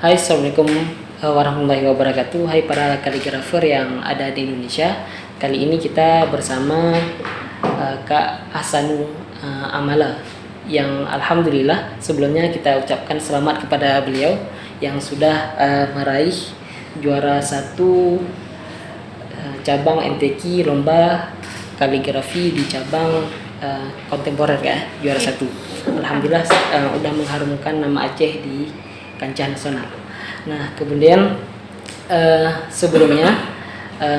Hai, Assalamualaikum warahmatullahi wabarakatuh. Hai para kaligrafer yang ada di Indonesia. Kali ini kita bersama Kak Ahsanu Amala, yang alhamdulillah sebelumnya kita ucapkan selamat kepada beliau yang sudah meraih juara satu cabang MTQ lomba kaligrafi di cabang kontemporer ya, juara satu. Alhamdulillah udah mengharumkan nama Aceh di kancah nasional. Nah, kemudian sebelumnya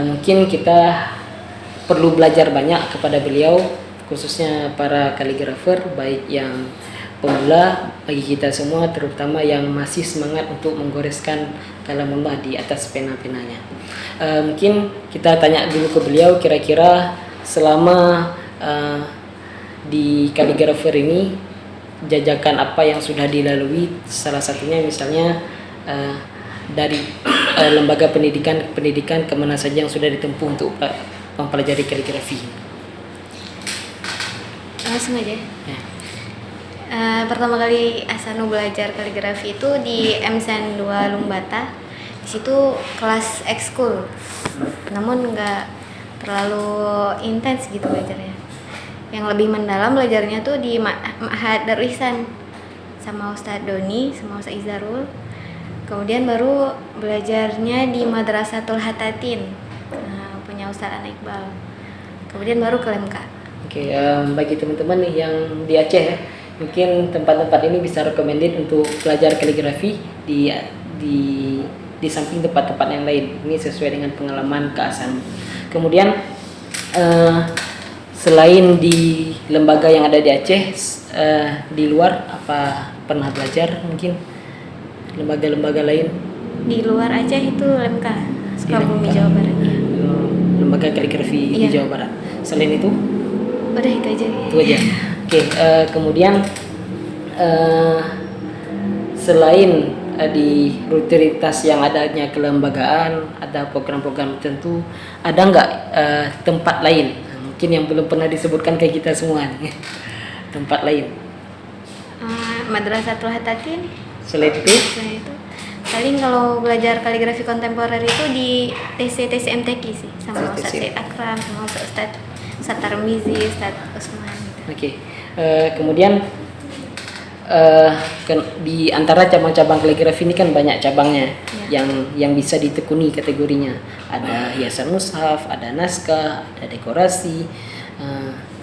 mungkin kita perlu belajar banyak kepada beliau, khususnya para kaligrafer baik yang pemula bagi kita semua, terutama yang masih semangat untuk menggoreskan kalamullah di atas pena-penanya. Mungkin kita tanya dulu ke beliau, kira-kira selama di kaligrafer ini jajakan apa yang sudah dilalui, salah satunya misalnya dari lembaga pendidikan kemana saja yang sudah ditempuh untuk mempelajari kaligrafi. Langsung aja. Ya. Pertama kali Ahsanu belajar kaligrafi itu di MSN 2 Lumbata. Di situ kelas ekskul, namun nggak terlalu intens gitu belajarnya. Yang lebih mendalam belajarnya tuh di Ma'had Darul Ihsan sama Ustadz Doni sama Ustadz Izarul. Kemudian baru belajarnya di Madrasatul Hatatin, punya Ustadz Ana Iqbal. Kemudian baru ke LMK. Oke, bagi teman-teman nih yang di Aceh ya, mungkin tempat-tempat ini bisa recommended untuk belajar kaligrafi di samping tempat-tempat yang lain. Ini sesuai dengan pengalaman Kak Ahsanu. Kemudian selain di lembaga yang ada di Aceh, di luar apa pernah belajar mungkin lembaga-lembaga lain? Di luar Aceh itu LMK, Sukabumi, Jawa Barat. Lembaga kaligrafi di Jawa Barat. Selain itu? Udah itu aja. Itu aja. Oke, kemudian selain di rutinitas yang adanya kelembagaan, ada program-program tertentu, ada nggak tempat lain? Mungkin yang belum pernah disebutkan kayak kita semua nih. Tempat lain. Madrasatul Hatatin. Selain itu? Paling kalau belajar kaligrafi kontemporer itu di TC MTQ sih, sama Ustadz Said Akram, sama Ustadz Tarmizi, Ustadz Usman. Oke. Kemudian di antara cabang-cabang kaligrafi ini kan banyak cabangnya yang bisa ditekuni kategorinya. Ada hiasan mushaf, ada naskah, ada dekorasi.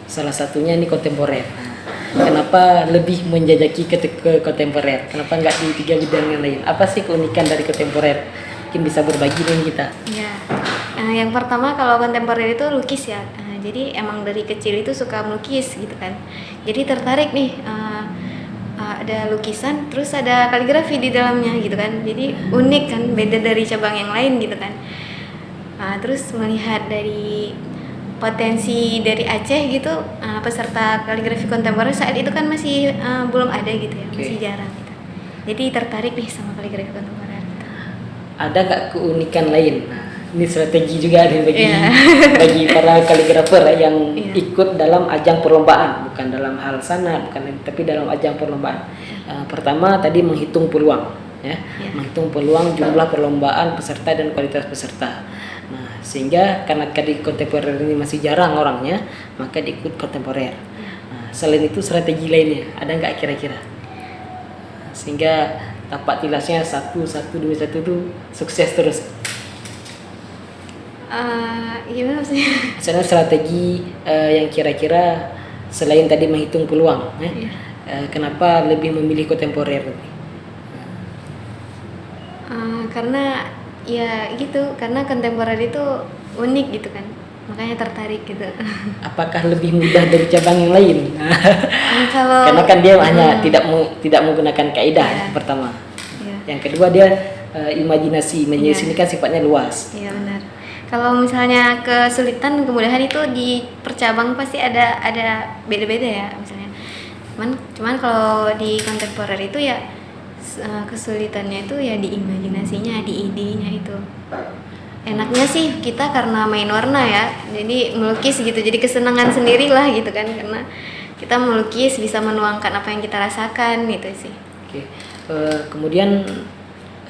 Salah satunya ini kontemporer. Kenapa lebih menjajaki ke kontemporer? Kenapa nggak di 3 bidang yang lain? Apa sih keunikan dari kontemporer? Mungkin bisa berbagi dengan kita. Ya, yang pertama kalau kontemporer itu lukis ya. Jadi emang dari kecil itu suka melukis gitu kan. Jadi tertarik nih. Ada lukisan, terus ada kaligrafi di dalamnya gitu kan. Jadi unik kan, beda dari cabang yang lain gitu kan. Terus melihat dari potensi dari Aceh gitu, peserta kaligrafi kontemporer saat itu kan masih belum ada gitu ya, masih jarang gitu. Jadi tertarik nih sama kaligrafi kontemporer. Ada nggak keunikan lain? Ini strategi juga nih bagi para kaligrafer yang ikut dalam ajang perlombaan, bukan dalam hal sanad, tapi dalam ajang perlombaan. Pertama tadi menghitung peluang, menghitung peluang, jumlah perlombaan, peserta dan kualitas peserta. Nah, sehingga karena di kontemporer ini masih jarang orangnya, maka diikut kontemporer. Nah, selain itu strategi lainnya ada nggak kira-kira? Sehingga tapak tilasnya 1 2 1 tuh sukses terus. Gimana maksudnya? Misalnya strategi yang kira-kira selain tadi menghitung peluang, kenapa lebih memilih kontemporer? Karena ya gitu, karena kontemporer itu unik gitu kan, makanya tertarik gitu. Apakah lebih mudah dari cabang yang lain? Karena kan dia hanya tidak menggunakan kaidah pertama. Yang kedua dia imajinasi ini kan sifatnya luas. Iya benar. Kalau misalnya kesulitan kemudahan itu di percabang pasti ada beda-beda ya misalnya. Cuman kalau di kontemporer itu ya kesulitannya itu ya di imajinasinya, di idenya itu. Enaknya sih kita karena main warna ya, jadi melukis gitu, jadi kesenangan sendiri lah gitu kan, karena kita melukis bisa menuangkan apa yang kita rasakan gitu sih. Kemudian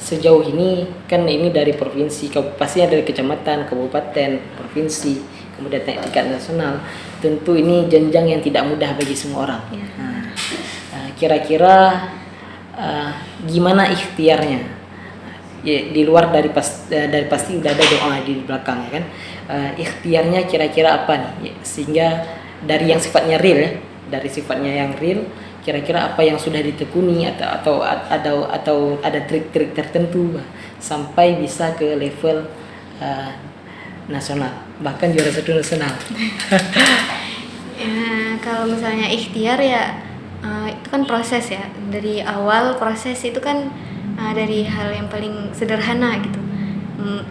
sejauh ini kan ini dari provinsi, pastinya dari kecamatan, kabupaten, provinsi, kemudian naik tingkat nasional. Tentu ini jenjang yang tidak mudah bagi semua orang. Ya. Kira-kira gimana ikhtiarnya? Ya, di luar dari pasti udah ada doa di belakang ya kan. Ikhtiarnya kira-kira apa nih? Ya, sehingga dari yang sifatnya real ya, dari sifatnya yang real, kira-kira apa yang sudah ditekuni atau ada trik-trik tertentu sampai bisa ke level nasional, bahkan juara 1 nasional. Ya, kalau misalnya ikhtiar ya itu kan proses ya. Dari awal proses itu kan dari hal yang paling sederhana gitu.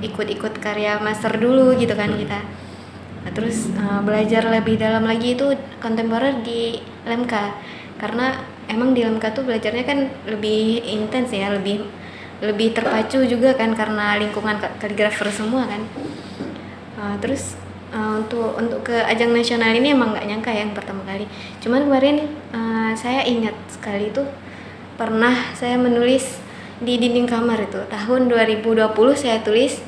Ikut-ikut karya master dulu gitu kan kita. Nah, terus belajar lebih dalam lagi itu kontemporer di LMK. Karena emang di LMK tuh belajarnya kan lebih intens ya, lebih terpacu juga kan karena lingkungan kaligrafer semua kan. Terus untuk ke ajang nasional ini emang nggak nyangka ya yang pertama kali. Cuman kemarin saya ingat sekali tuh pernah saya menulis di dinding kamar itu tahun 2020 saya tulis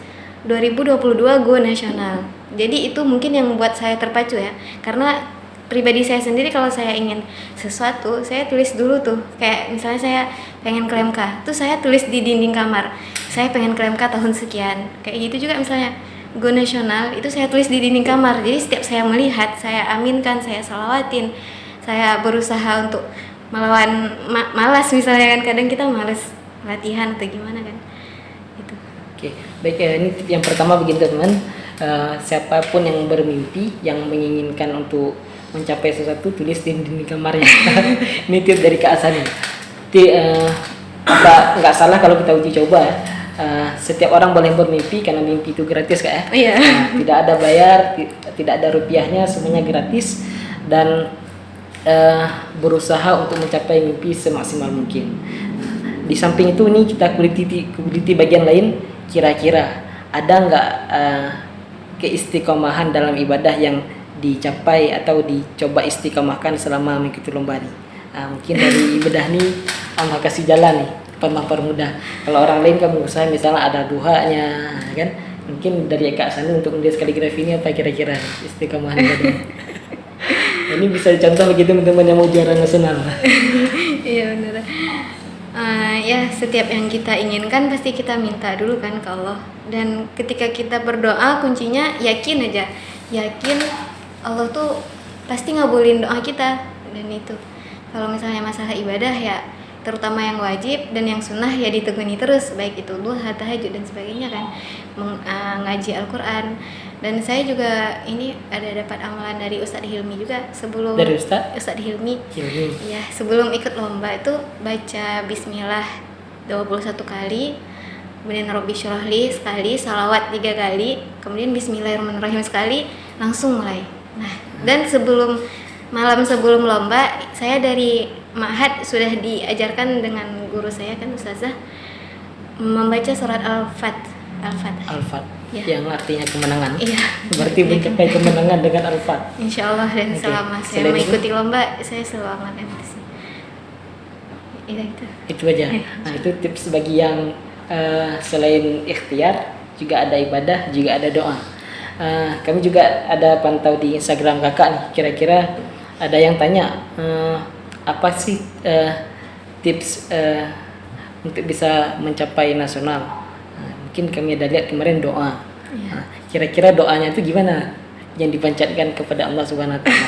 2022 Go Nasional. Jadi itu mungkin yang membuat saya terpacu ya, karena pribadi saya sendiri kalau saya ingin sesuatu saya tulis dulu tuh, kayak misalnya saya pengen ke MK tuh saya tulis di dinding kamar, saya pengen ke MK tahun sekian, kayak gitu juga misalnya Go Nasional itu saya tulis di dinding kamar. Jadi setiap saya melihat saya aminkan, saya salawatin, saya berusaha untuk melawan malas misalnya kan, kadang kita malas latihan atau gimana kan gitu. Oke, baik ya, ini tip yang pertama begini teman-teman. Siapapun yang bermimpi, yang menginginkan untuk mencapai sesuatu, tulis di dinding kamarnya. Ini tip dari Kak Asani. Nggak salah kalau kita uji coba ya. Setiap orang boleh bermimpi karena mimpi itu gratis Kak ya. Iya. Tidak ada bayar, tidak ada rupiahnya, semuanya gratis, dan berusaha untuk mencapai mimpi semaksimal mungkin. Di samping itu nih kita kuliti bagian lain, kira-kira ada nggak keistiqomahan dalam ibadah yang dicapai atau dicoba istiqomahkan selama mengikuti lomba nih? Mungkin dari ibadah nih Allah kasih jalan nih, permudah. Kalau orang lain kan berusaha misalnya ada duhanya kan, mungkin dari Kak Sani untuk menulis kaligrafi ini apa kira-kira istiqomahan ibadah? Ini bisa dicontoh bagi teman-teman yang mau juara nasional. Iya benar. Ya setiap yang kita inginkan pasti kita minta dulu kan ke Allah, dan ketika kita berdoa kuncinya yakin aja, yakin Allah tuh pasti ngabulin doa kita. Dan itu kalau misalnya masalah ibadah ya, terutama yang wajib dan yang sunnah ya ditekuni terus, baik itu duha, tahajud dan sebagainya kan, ngaji Al-Quran. Dan saya juga ini ada dapat amalan dari Ustadz Hilmi juga sebelum Dari Ustadz Hilmi. Ya, sebelum ikut lomba itu baca bismillah 21 kali, kemudian Robbi Syrahli sekali, salawat 3 kali, kemudian bismillahirrahmanirrahim sekali, langsung mulai. Nah, dan malam sebelum lomba saya dari Ma'had sudah diajarkan dengan guru saya kan Ustazah membaca surat Al-Fatihah. Ya. Yang artinya kemenangan. Iya. Berarti mencapai kemenangan dengan Al-Fat. Insya Allah, dan selama saya mengikuti lomba saya selamat sih. Iya itu. Itu aja. Nah itu tips bagi yang selain ikhtiar juga ada ibadah, juga ada doa. Kami juga ada pantau di Instagram kakak nih. Kira-kira ada yang tanya apa sih tips untuk bisa mencapai nasional? Mungkin kami ada lihat kemarin doa. Iya. Kira-kira doanya itu gimana yang dipanjatkan kepada Allah Subhanahu Wa Taala?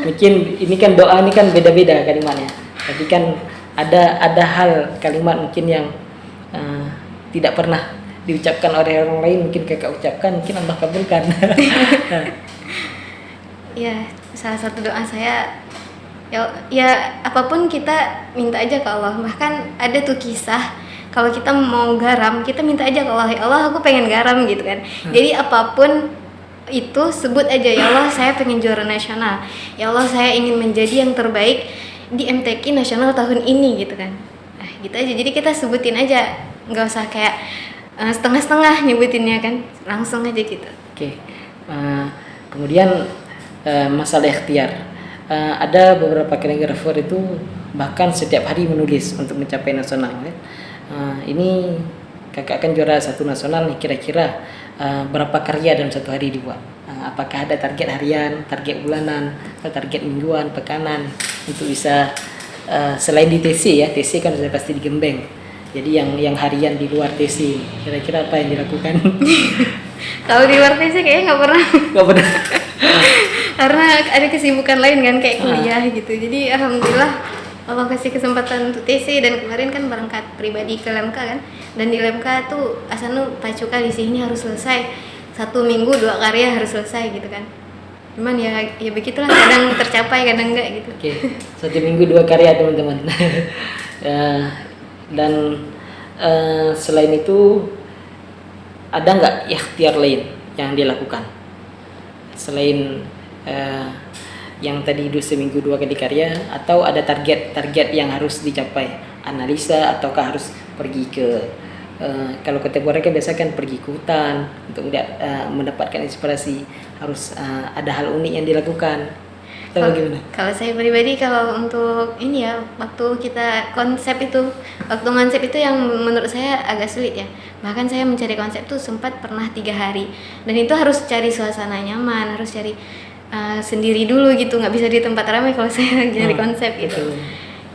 Mungkin ini kan doa ini kan beda-beda kalimatnya. Tapi kan ada hal kalimat mungkin yang tidak pernah diucapkan oleh orang lain, mungkin kakak ucapkan, mungkin Allah kabulkan. Ya, salah satu doa saya ya apapun kita minta aja ke Allah. Bahkan ada tuh kisah, kalau kita mau garam, kita minta aja ke Allah, ya Allah aku pengen garam gitu kan. Jadi apapun itu sebut aja, ya Allah saya pengen juara nasional, ya Allah saya ingin menjadi yang terbaik di MTQ nasional tahun ini gitu kan. Nah gitu aja, jadi kita sebutin aja, nggak usah kayak setengah-setengah nyebutinnya kan, langsung aja gitu. Oke. Kemudian masalah ikhtiar, ada beberapa kaligrafer itu bahkan setiap hari menulis untuk mencapai nasional ya. Ini kakak kan juara satu nasional nih, kira-kira berapa karya dalam satu hari dibuat? Apakah ada target harian, target bulanan, atau target mingguan, pekanan untuk bisa selain di TC ya, TC kan sudah pasti digembeng. Jadi yang harian di luar TC, kira-kira apa yang dilakukan? Kalau di luar TC kayaknya nggak pernah. Gak pernah. Karena ada kesibukan lain kan kayak kuliah gitu. Jadi alhamdulillah Allah kasih kesempatan untuk TC, dan kemarin kan berangkat pribadi ke LMK kan. Dan di LMK tuh Asanu pacu kali sih, ini harus selesai 1 minggu 2 karya harus selesai gitu kan. Cuman ya begitulah, kadang tercapai kadang enggak gitu. Oke, 1 minggu 2 karya teman-teman. Dan selain itu ada nggak ikhtiar lain yang dilakukan selain yang tadi seminggu 2 kali karya, atau ada target yang harus dicapai, analisa, ataukah harus pergi ke kalau kontemporer kan biasa kan pergi ke hutan untuk mendapatkan inspirasi, harus ada hal unik yang dilakukan atau bagaimana? Kalau saya pribadi, kalau untuk ini ya, waktu konsep itu yang menurut saya agak sulit ya. Bahkan saya mencari konsep tuh sempat pernah 3 hari, dan itu harus cari suasana nyaman, harus cari sendiri dulu gitu, nggak bisa di tempat ramai kalau saya nyari konsep gitu.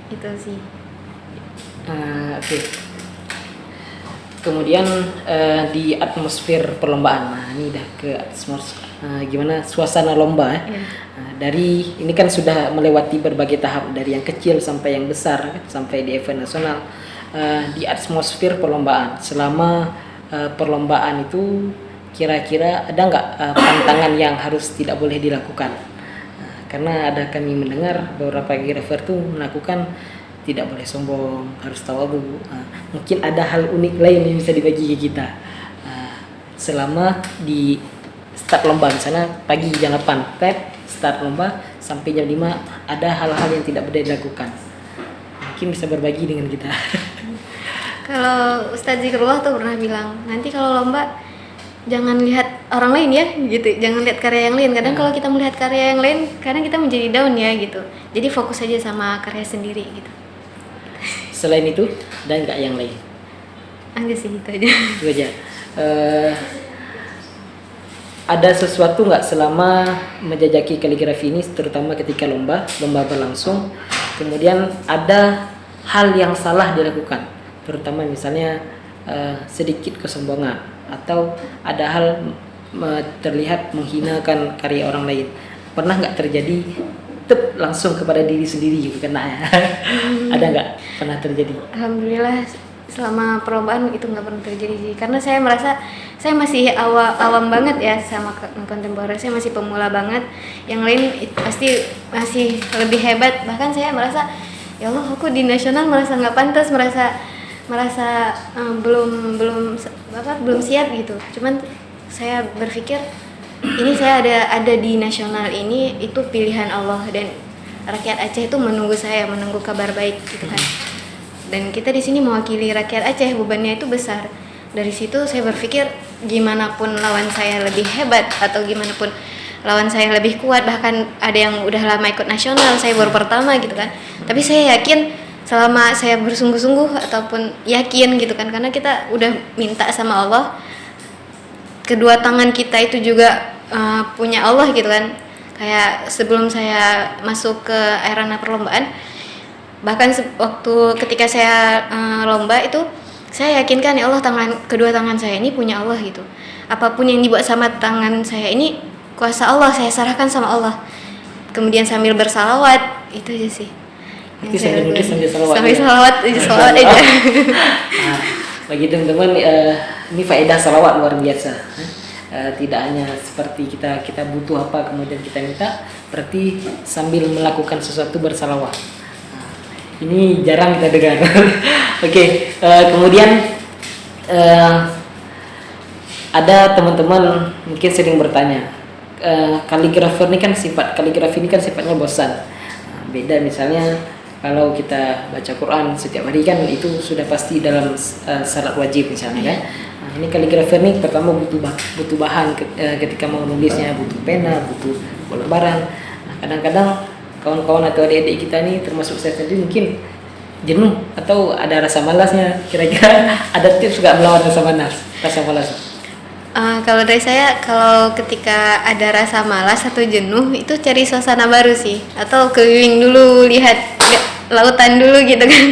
Itu sih. Oke. Kemudian di atmosfer perlombaan, nah ini udah ke atmosfer gimana suasana lomba ya. Dari ini kan sudah melewati berbagai tahap, dari yang kecil sampai yang besar, sampai di event nasional. Di atmosfer perlombaan, selama perlombaan itu kira-kira ada nggak pantangan yang harus tidak boleh dilakukan? Karena ada kami mendengar beberapa koreografer tuh melakukan tidak boleh sombong, harus tawadhu. Mungkin ada hal unik lain yang bisa dibagi ke kita. Selama di start lomba, misalnya pagi jam 8 start lomba sampai jam 5 ada hal-hal yang tidak boleh dilakukan. Mungkin bisa berbagi dengan kita. Kalau Ustadz Zikrullah tuh pernah bilang, nanti kalau lomba jangan lihat orang lain ya gitu, jangan lihat karya yang lain. Kadang kalau kita melihat karya yang lain, kadang kita menjadi down ya gitu. Jadi fokus aja sama karya sendiri gitu. Selain itu, ada nggak yang lain? Ada sih, itu aja. Itu aja. Ada sesuatu nggak selama menjajaki kaligrafi ini, terutama ketika lomba berlangsung, kemudian ada hal yang salah dilakukan, terutama misalnya sedikit kesombongan, atau ada hal terlihat menghinakan karya orang lain. Pernah nggak terjadi langsung kepada diri sendiri gitu kena ya? Ada nggak pernah terjadi? Alhamdulillah selama perlombaan itu nggak pernah terjadi sih, karena saya merasa saya masih awam banget ya sama kontemporer, saya masih pemula banget. Yang lain pasti masih lebih hebat. Bahkan saya merasa ya Allah, aku di nasional merasa nggak pantas, merasa belum siap gitu. Cuman saya berpikir ini saya ada di nasional ini, itu pilihan Allah, dan rakyat Aceh itu menunggu kabar baik gitu kan. Dan kita di sini mewakili rakyat Aceh, bebannya itu besar. Dari situ saya berpikir gimana pun lawan saya lebih hebat, atau gimana pun lawan saya lebih kuat, bahkan ada yang udah lama ikut nasional, saya baru pertama gitu kan. Tapi saya yakin selama saya bersungguh-sungguh ataupun yakin gitu kan, karena kita udah minta sama Allah, kedua tangan kita itu juga punya Allah gitu kan. Kayak sebelum saya masuk ke arena perlombaan, bahkan waktu ketika saya lomba itu, saya yakinkan ya Allah, kedua tangan saya ini punya Allah gitu. Apapun yang dibuat sama tangan saya ini kuasa Allah, saya serahkan sama Allah. Kemudian sambil bersalawat, itu aja sih. Itu sambil nulis sambil salawat. Sambil salawat aja. Nah, bagi teman-teman, ini faedah salawat luar biasa. Tidak hanya seperti kita butuh apa kemudian kita minta, berarti sambil melakukan sesuatu bersalawat. Ini jarang kita dengar. Oke, kemudian ada teman-teman mungkin sering bertanya, kaligrafi ini kan sifatnya bosan. Beda misalnya kalau kita baca Quran setiap hari kan itu sudah pasti dalam syarat wajib misalnya kan. Nah, ini kaligrafi ini pertama butuh bahan ketika mau nulisnya, butuh pena, butuh lembaran. Nah, kadang-kadang kawan-kawan atau adik-adik kita ini termasuk saya sendiri mungkin jenuh atau ada rasa malasnya? Kira-kira ada tips nggak melawan rasa malas? Kalau dari saya, kalau ketika ada rasa malas atau jenuh itu cari suasana baru sih, atau keliling dulu, lihat lautan dulu gitu kan.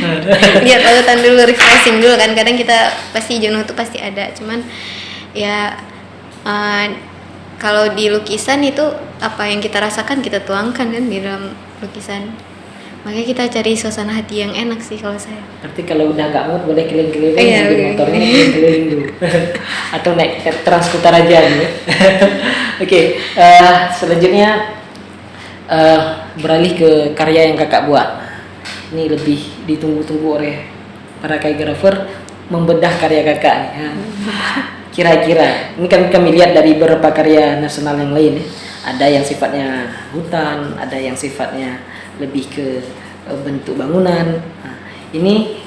Lihat lautan dulu, refreshing dulu kan. Kadang kita pasti jenuh tuh pasti ada, cuman ya kalau di lukisan itu apa yang kita rasakan kita tuangkan kan di dalam lukisan. Makanya kita cari suasana hati yang enak sih kalau saya. Berarti kalau udah nggak mood boleh keliling-keliling, Iya, ambil keliling. motornya keliling dulu. Atau naik transskuter aja nih. Oke, selanjutnya beralih ke karya yang kakak buat. Ini lebih ditunggu-tunggu oleh para kaligrafer, membedah karya kakak nih. Kira-kira ini kan kami lihat dari beberapa karya nasional yang lain ya. Ada yang sifatnya hutan, ada yang sifatnya lebih ke bentuk bangunan. Nah, ini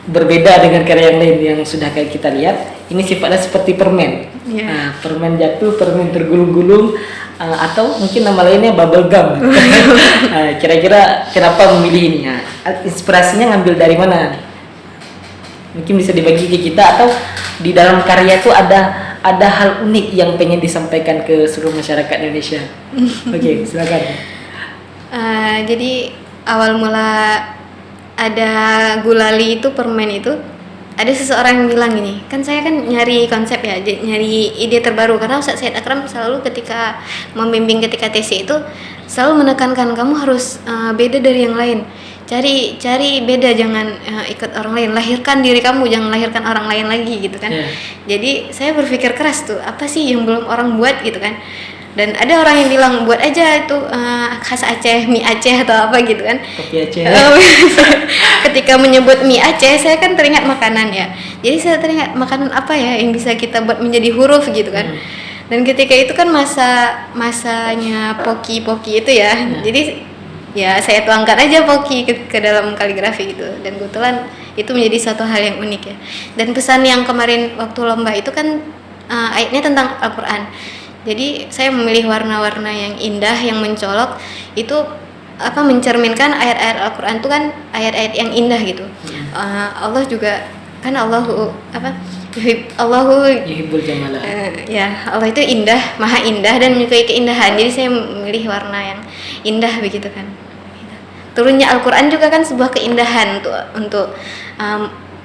berbeda dengan karya yang lain yang sudah kayak kita lihat. Ini sifatnya seperti permen. Iya. Nah, permen jatuh, permen tergulung-gulung, atau mungkin nama lainnya bubble gum. Nah, kira-kira kenapa memilih ini? Nah, inspirasinya ngambil dari mana? Mungkin bisa dibagi ke kita, atau di dalam karya itu ada hal unik yang pengen disampaikan ke seluruh masyarakat Indonesia. Oke, silakan. Jadi awal mula ada gulali itu, permen itu, ada seseorang yang bilang gini, kan saya kan nyari konsep ya, nyari ide terbaru, karena Ustaz Syed Akram selalu ketika membimbing ketika TC itu selalu menekankan kamu harus beda dari yang lain, cari beda, jangan ikut orang lain, lahirkan diri kamu, jangan lahirkan orang lain lagi gitu kan. Jadi saya berpikir keras tuh, apa sih yang belum orang buat gitu kan. Dan ada orang yang bilang buat aja itu khas Aceh, mie Aceh atau apa gitu kan. Kopi Aceh. Ketika menyebut mie Aceh, saya kan teringat makanan ya. Jadi saya teringat makanan apa ya yang bisa kita buat menjadi huruf gitu kan. Dan ketika itu kan masanya poki itu ya. Jadi ya saya tuangkan aja poki ke dalam kaligrafi gitu. Dan kebetulan itu menjadi suatu hal yang unik ya. Dan pesan yang kemarin waktu lomba itu kan ayatnya tentang Al-Quran. Jadi saya memilih warna-warna yang indah, yang mencolok, itu mencerminkan ayat-ayat Al-Quran itu kan ayat-ayat yang indah gitu. Allah juga kan Allahu Yuhibbul jamala. Ya Allah itu indah, maha indah dan menyukai keindahan. Jadi saya memilih warna yang indah begitu kan. Turunnya Al-Quran juga kan sebuah keindahan untuk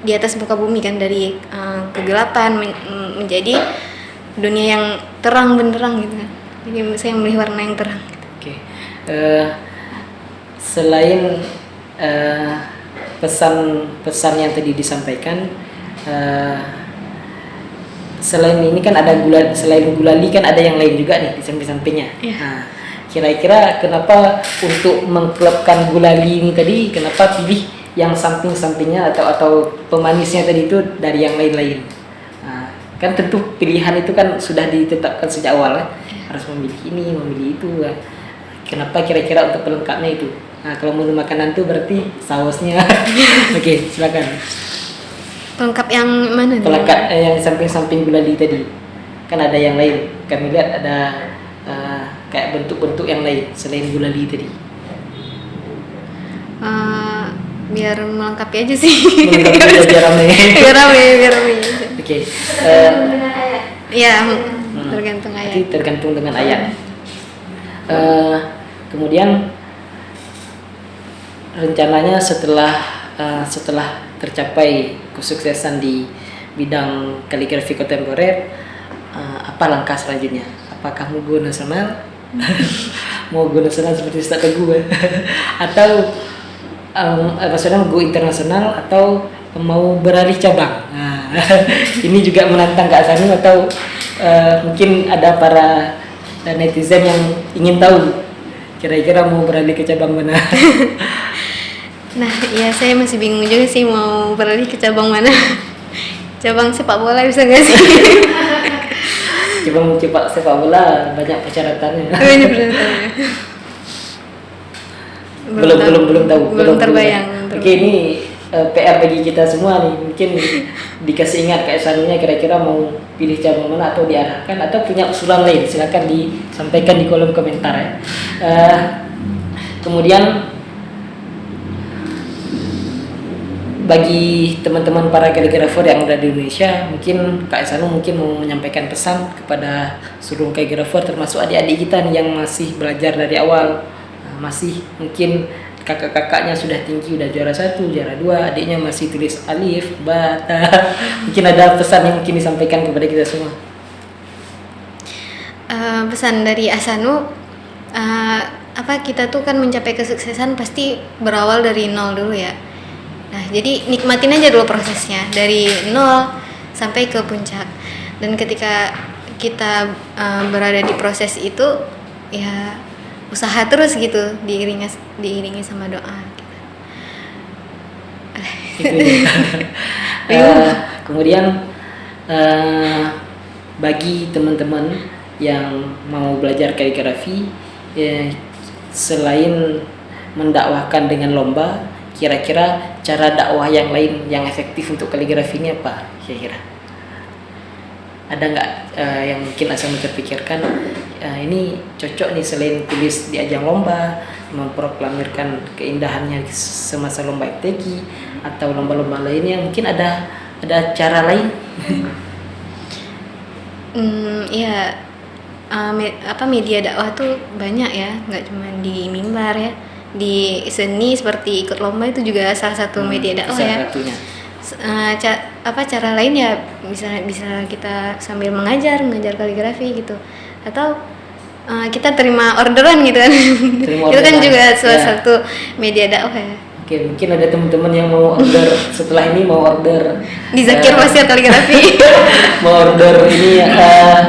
di atas muka bumi kan, dari kegelapan menjadi dunia yang terang benderang gitu kan. Jadi saya memilih warna yang terang. Oke. Selain pesan yang tadi disampaikan, selain ini kan ada selain gulali kan ada yang lain juga nih di samping-sampingnya. Yeah. Nah, kira-kira kenapa untuk mengklubkan gulali ini tadi, kenapa pilih yang samping-sampingnya atau pemanisnya tadi itu dari yang lain-lain? Kan tentu pilihan itu kan sudah ditetapkan sejak awal ya. Harus memilih ini, memilih itu ya. Kenapa kira-kira untuk pelengkapnya itu? Nah, kalau menu makanan tuh berarti sausnya. Oke, silakan. Pelengkap yang mana nih? Pelengkap yang samping-samping gulali tadi. Kan ada yang lain. Kami lihat ada kayak bentuk-bentuk yang lain selain gulali tadi. Biar melengkapi aja sih. Melengkapi aja rame. biar rame. Oke. Iya, tergantung ayat. Jadi tergantung dengan ayat. Kemudian rencananya setelah tercapai kesuksesan di bidang kaligrafi kontemporer, apa langkah selanjutnya? Apakah mau go nasional? Mau go nasional seperti Ustaz Teguh atau maksudnya go internasional, atau mau beralih cabang? Nah, ini juga menantang Kak Sanu, atau mungkin ada para netizen yang ingin tahu kira-kira mau beralih ke cabang mana? Nah, ya saya masih bingung juga sih mau beralih ke cabang mana. Cabang sepak bola bisa nggak sih? Cabang sepak bola banyak persyaratannya. Banyak persyaratannya. Belum tahu. Belum terbayang. Oke, ini PR bagi kita semua nih. Mungkin dikasih ingat Kak Sanunya kira-kira mau pilih cabang mana atau diarahkan atau punya usulan lain, silakan disampaikan di kolom komentar ya. Kemudian bagi teman-teman para kaligrafer yang ada di Indonesia, mungkin Kak Ihsanul mungkin mau menyampaikan pesan kepada seluruh kaligrafer termasuk adik-adik kita nih yang masih belajar dari awal, masih mungkin kakak-kakaknya sudah tinggi, udah juara 1, juara 2, adiknya masih tulis alif, ba, ta. Mungkin ada pesan yang mungkin disampaikan kepada kita semua. Pesan dari Ahsanul, kita tuh kan mencapai kesuksesan pasti berawal dari nol dulu ya. Nah, jadi nikmatin aja dulu prosesnya dari nol sampai ke puncak. Dan ketika kita berada di proses itu, ya usaha terus gitu, diiringi sama doa. Gitu. Kemudian bagi teman-teman yang mau belajar kaligrafi, selain mendakwahkan dengan lomba, kira-kira cara dakwah yang lain yang efektif untuk kaligrafi ini apa kira-kira? Ada nggak yang mungkin Ahsanul terpikirkan ini cocok nih selain tulis di ajang lomba, memproklamirkan keindahannya semasa lomba FTQ atau lomba-lomba lainnya, mungkin ada cara lain? Media dakwah tuh banyak ya, nggak cuma di mimbar ya, di seni seperti ikut lomba itu juga salah satu media dakwah ya. Cara lain ya bisa kita sambil mengajar kaligrafi gitu, atau kita terima orderan gitu kan. Itu kan juga salah satu media dakwah ya. Oke, mungkin ada teman-teman yang mau order setelah ini, mau order di Zakir Fasir Kaligrafi. Mau order ini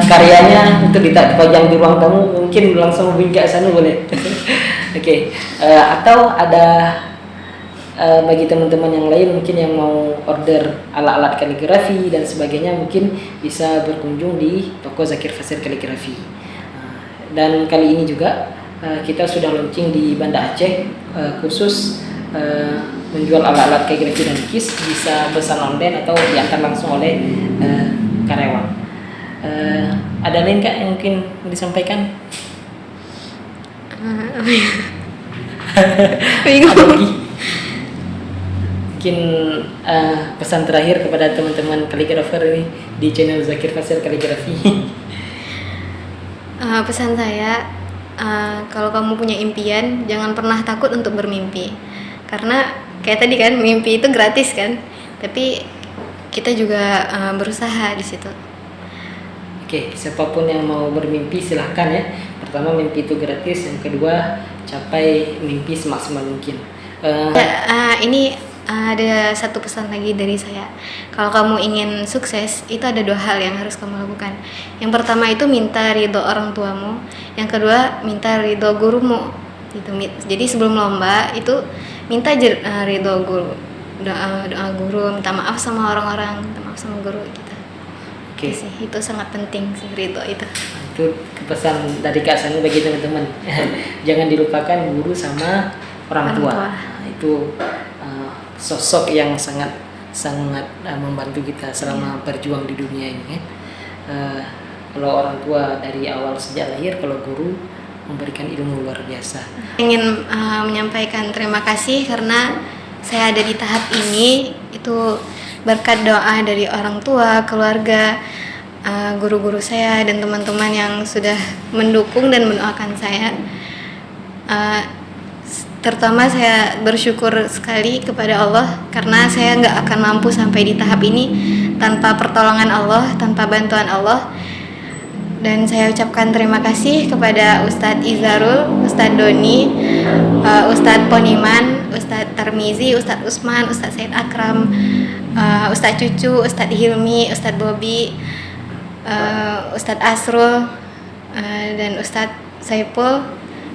karyanya untuk dipajang di ruang tamu, mungkin langsung hubungi Kak Ihsanul boleh. Oke. Atau ada bagi teman-teman yang lain mungkin yang mau order alat-alat kaligrafi dan sebagainya, mungkin bisa berkunjung di toko Zakir Fasir Kaligrafi. Dan kali ini juga kita sudah launching di Banda Aceh, khusus menjual alat-alat kaligrafi dan lukis, bisa pesan online atau diantar langsung oleh karyawan. Ada lain Kak yang mungkin disampaikan? Mungkin pesan terakhir kepada teman-teman kaligrafer ini di channel Zakir Fasir Kaligrafi. Pesan saya, kalau kamu punya impian, jangan pernah takut untuk bermimpi. Karena kayak tadi kan, mimpi itu gratis kan, tapi kita juga berusaha di situ. Oke, siapapun yang mau bermimpi silahkan ya. Pertama, mimpi itu gratis. Yang kedua, capai mimpi semaksimal mungkin. Ini ada satu pesan lagi dari saya. Kalau kamu ingin sukses, itu ada 2 hal yang harus kamu lakukan. Yang pertama itu minta ridho orang tuamu. Yang kedua, minta ridho gurumu. Gitu. Jadi sebelum lomba itu minta ridho guru, doa guru, minta maaf sama orang-orang, minta maaf sama guru kita. Oke sih, itu sangat penting sih, ridho itu. Itu pesan dari Kak Ihsanul bagi teman-teman. Jangan dilupakan guru sama orang tua. Itu sosok yang sangat membantu kita selama berjuang di dunia ini kan. Kalau orang tua dari awal sejak lahir, kalau guru memberikan ilmu luar biasa. Ingin menyampaikan terima kasih karena saya ada di tahap ini itu berkat doa dari orang tua, keluarga, guru-guru saya dan teman-teman yang sudah mendukung dan mendoakan saya. Terutama saya bersyukur sekali kepada Allah karena saya nggak akan mampu sampai di tahap ini tanpa pertolongan Allah, tanpa bantuan Allah. Dan saya ucapkan terima kasih kepada Ustadz Izarul, Ustadz Doni, Ustadz Poniman, Ustadz Tarmizi, Ustadz Usman, Ustadz Said Akram, Ustadz Cucu, Ustadz Hilmi, Ustadz Bobi, Ustadz Asrul, dan Ustadz Saipul.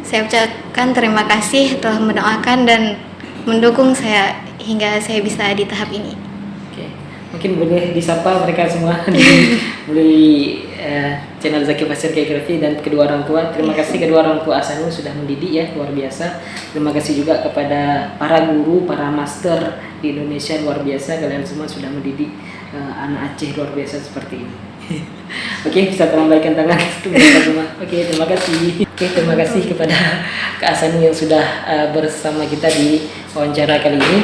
Saya ucapkan terima kasih telah mendoakan dan mendukung saya hingga saya bisa di tahap ini. Oke, mungkin boleh disapa mereka semua melalui channel Zakir Fasir Kaligrafi dan kedua orang tua. Terima kasih kedua orang tua Ahsanul sudah mendidik ya, luar biasa. Terima kasih juga kepada para guru, para master di Indonesia, luar biasa. Kalian semua sudah mendidik anak Aceh luar biasa seperti ini. Oke, bisa tolong berikan tangan untuk mereka semua. Oke, terima kasih. Oke, terima kasih kepada Kak Ahsanul yang sudah bersama kita di wawancara kali ini.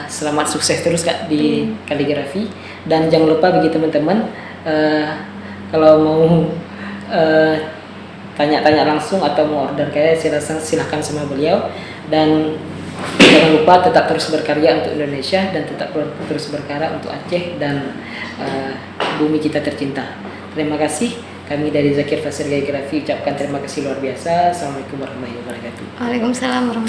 Selamat sukses terus Kak di kaligrafi, dan jangan lupa bagi teman-teman kalau mau tanya-tanya langsung atau mau order kayak silahkan sama beliau, dan jangan lupa tetap terus berkarya untuk Indonesia dan tetap terus berkarya untuk Aceh dan bumi kita tercinta. Terima kasih. Kami dari Zakir Fasir Kaligrafi ucapkan terima kasih luar biasa. Assalamualaikum warahmatullahi wabarakatuh. Waalaikumsalam warahmatullahi